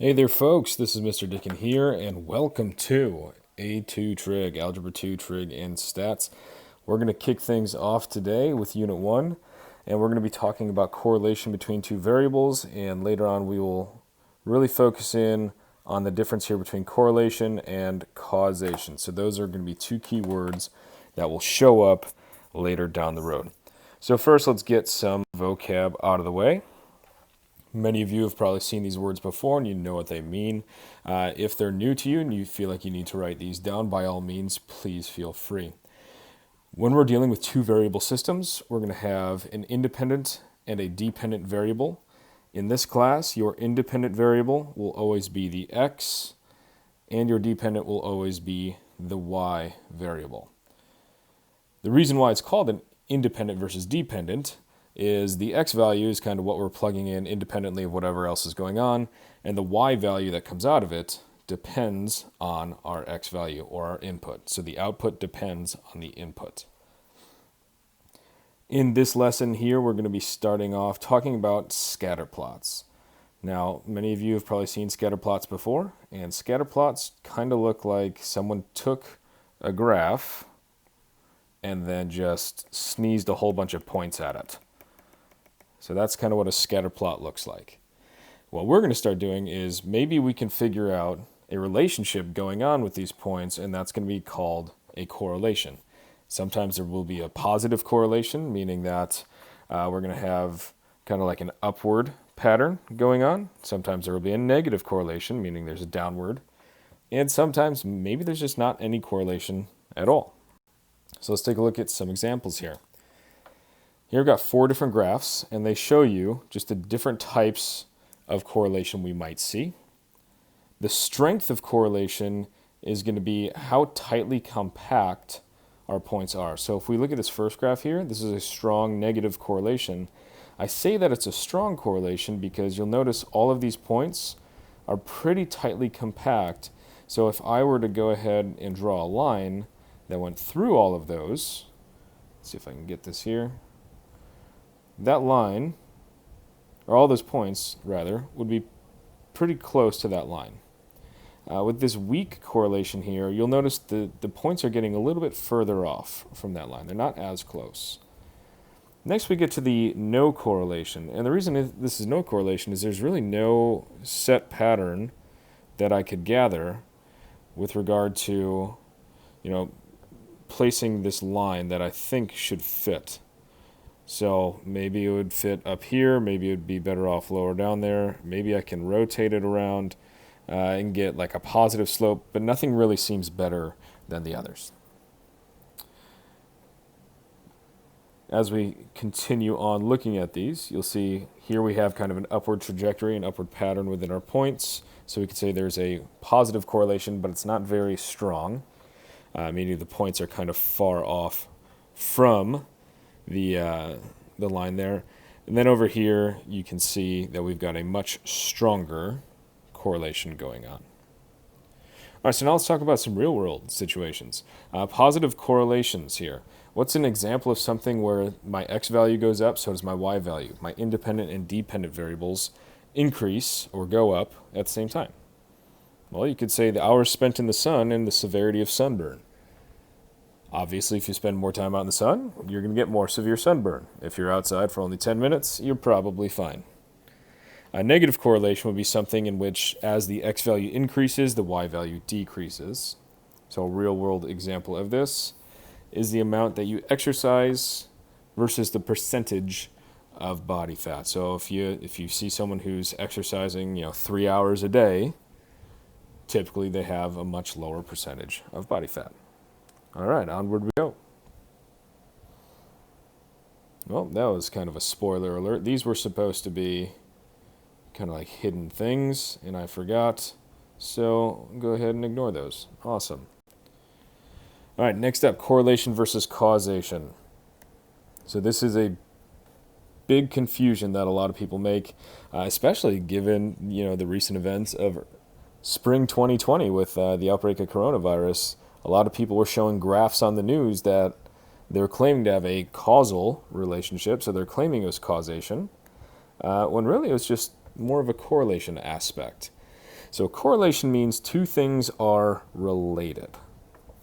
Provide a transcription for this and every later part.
Hey there, folks. This is Mr. Dickin here, and welcome to A2 Trig, Algebra 2 Trig and Stats. We're going to kick things off today with Unit 1, and we're going to be talking about correlation between two variables, and later on we will really focus in on the difference here between correlation and causation. So those are going to be two key words that will show up later down the road. So first, let's get some vocab out of the way. Many of you have probably seen these words before and you know what they mean. If they're new to you and you feel like you need to write these down, by all means, please feel free. When we're dealing with two variable systems, we're going to have an independent and a dependent variable. In this class, your independent variable will always be the x, and your dependent will always be the y variable. The reason why it's called an independent versus dependent is the x value is kind of what we're plugging in independently of whatever else is going on, and the y value that comes out of it depends on our x value or our input. So the output depends on the input. In this lesson here, we're going to be starting off talking about scatter plots. Now, many of you have probably seen scatter plots before, and scatter plots kind of look like someone took a graph and then just sneezed a whole bunch of points at it. So that's kind of what a scatter plot looks like. What we're going to start doing is maybe we can figure out a relationship going on with these points, and that's going to be called a correlation. Sometimes there will be a positive correlation, meaning that we're going to have kind of like an upward pattern going on. Sometimes there will be a negative correlation, meaning there's a downward. And sometimes maybe there's just not any correlation at all. So let's take a look at some examples here. Here we've got 4 different graphs, and they show you just the different types of correlation we might see. The strength of correlation is going to be how tightly compact our points are. So if we look at this first graph here, this is a strong negative correlation. I say that it's a strong correlation because you'll notice all of these points are pretty tightly compact. So if I were to go ahead and draw a line that went through all of those, let's see if I can get this here. That line, or all those points, rather, would be pretty close to that line. With this weak correlation here, you'll notice the points are getting a little bit further off from that line. They're not as close. Next, we get to the no correlation. And the reason this is no correlation is there's really no set pattern that I could gather with regard to, placing this line that I think should fit. So maybe it would fit up here, maybe it would be better off lower down there, maybe I can rotate it around and get like a positive slope, but nothing really seems better than the others. As we continue on looking at these, you'll see here we have kind of an upward trajectory, an upward pattern within our points. So we could say there's a positive correlation, but it's not very strong, meaning the points are kind of far off from the line there. And then over here, you can see that we've got a much stronger correlation going on. All right, so now let's talk about some real-world situations. Positive correlations here. What's an example of something where my x value goes up, so does my y value? My independent and dependent variables increase or go up at the same time. Well, you could say the hours spent in the sun and the severity of sunburn. Obviously, if you spend more time out in the sun, you're going to get more severe sunburn. If you're outside for only 10 minutes, you're probably fine. A negative correlation would be something in which as the x value increases, the y value decreases. So a real-world example of this is the amount that you exercise versus the percentage of body fat. So if you see someone who's exercising, 3 hours a day, typically they have a much lower percentage of body fat. All right, onward we go. Well, that was kind of a spoiler alert. These were supposed to be kind of like hidden things, and I forgot. So go ahead and ignore those. Awesome. All right, next up, correlation versus causation. So this is a big confusion that a lot of people make, especially given the recent events of spring 2020 with the outbreak of coronavirus. A lot of people were showing graphs on the news that they were claiming to have a causal relationship, so they're claiming it was causation, when really it was just more of a correlation aspect. So correlation means two things are related,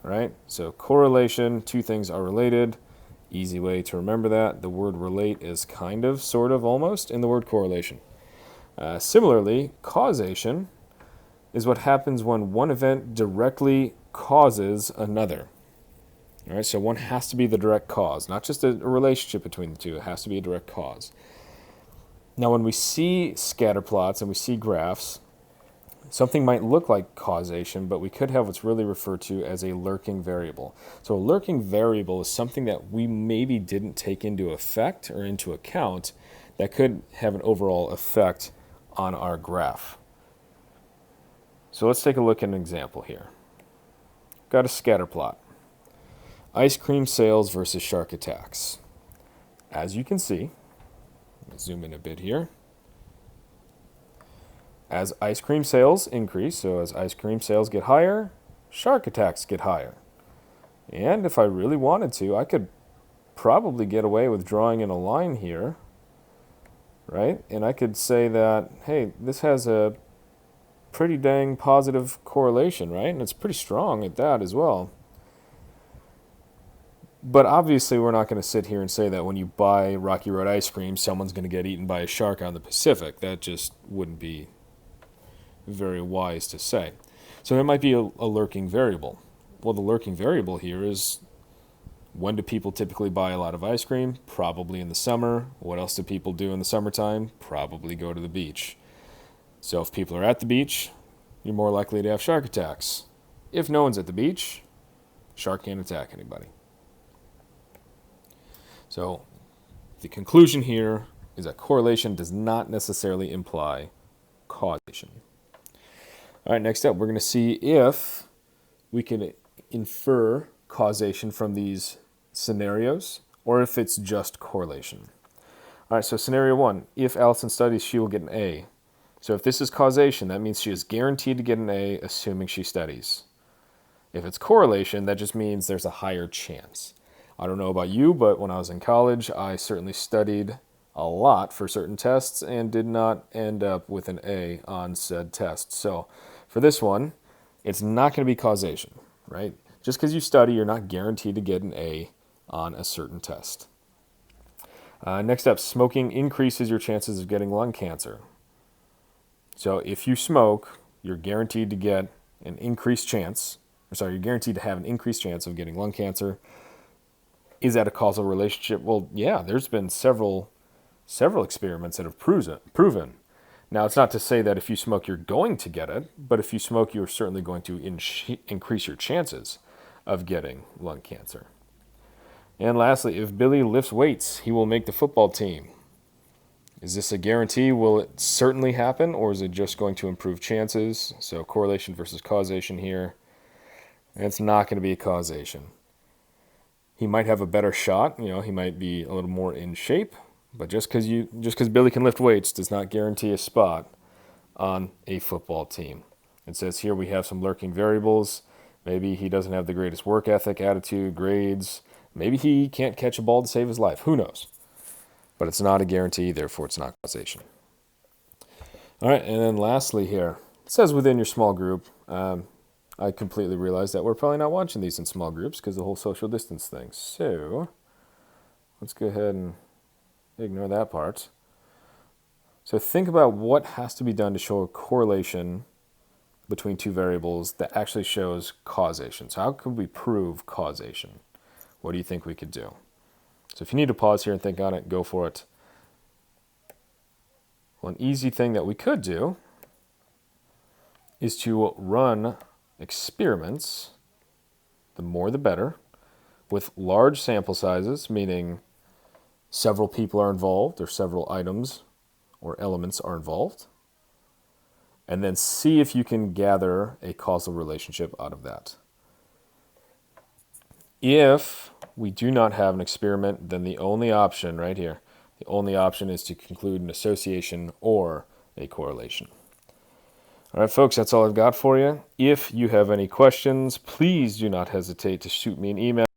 right? So correlation, two things are related. Easy way to remember that. The word relate is kind of, sort of, almost in the word correlation. Similarly, causation is what happens when one event directly causes another. All right, so one has to be the direct cause, not just a relationship between the two. It has to be a direct cause. Now, when we see scatter plots and we see graphs, something might look like causation, but we could have what's really referred to as a lurking variable. So a lurking variable is something that we maybe didn't take into effect or into account that could have an overall effect on our graph. So let's take a look at an example here. Got a scatter plot. Ice cream sales versus shark attacks. As you can see, let's zoom in a bit here. As ice cream sales increase, so as ice cream sales get higher, shark attacks get higher. And if I really wanted to, I could probably get away with drawing in a line here, right? And I could say that, hey, this has a pretty dang positive correlation, right? And it's pretty strong at that as well. But obviously, we're not going to sit here and say that when you buy Rocky Road ice cream, someone's going to get eaten by a shark out in the Pacific. That just wouldn't be very wise to say. So there might be a lurking variable. Well, the lurking variable here is, when do people typically buy a lot of ice cream? Probably in the summer. What else do people do in the summertime? Probably go to the beach. So if people are at the beach, you're more likely to have shark attacks. If no one's at the beach, shark can't attack anybody. So the conclusion here is that correlation does not necessarily imply causation. All right, next up, we're going to see if we can infer causation from these scenarios or if it's just correlation. All right, so scenario one, if Allison studies, she will get an A. So if this is causation, that means she is guaranteed to get an A, assuming she studies. If it's correlation, that just means there's a higher chance. I don't know about you, but when I was in college, I certainly studied a lot for certain tests and did not end up with an A on said test. So for this one, it's not going to be causation, right? Just because you study, you're not guaranteed to get an A on a certain test. Next up, smoking increases your chances of getting lung cancer. So if you smoke, you're guaranteed to get an increased chance, you're guaranteed to have an increased chance of getting lung cancer. Is that a causal relationship? Well, yeah, there's been several experiments that have proven. Now, it's not to say that if you smoke, you're going to get it, but if you smoke, you're certainly going to increase your chances of getting lung cancer. And lastly, if Billy lifts weights, he will make the football team. Is this a guarantee? Will it certainly happen, or is it just going to improve chances? So correlation versus causation here. And it's not going to be a causation. He might have a better shot, he might be a little more in shape, but just because Billy can lift weights does not guarantee a spot on a football team. It says here we have some lurking variables. Maybe he doesn't have the greatest work ethic, attitude, grades. Maybe he can't catch a ball to save his life. Who knows? But it's not a guarantee, therefore it's not causation. All right, and then lastly here, it says within your small group, I completely realized that we're probably not watching these in small groups because of the whole social distance thing. So let's go ahead and ignore that part. So think about what has to be done to show a correlation between two variables that actually shows causation. So how could we prove causation? What do you think we could do? So if you need to pause here and think on it, go for it. Well, an easy thing that we could do is to run experiments, the more the better, with large sample sizes, meaning several people are involved or several items or elements are involved, and then see if you can gather a causal relationship out of that. If we do not have an experiment, then the only option right here, the only option is to conclude an association or a correlation. All right, folks, that's all I've got for you. If you have any questions, please do not hesitate to shoot me an email.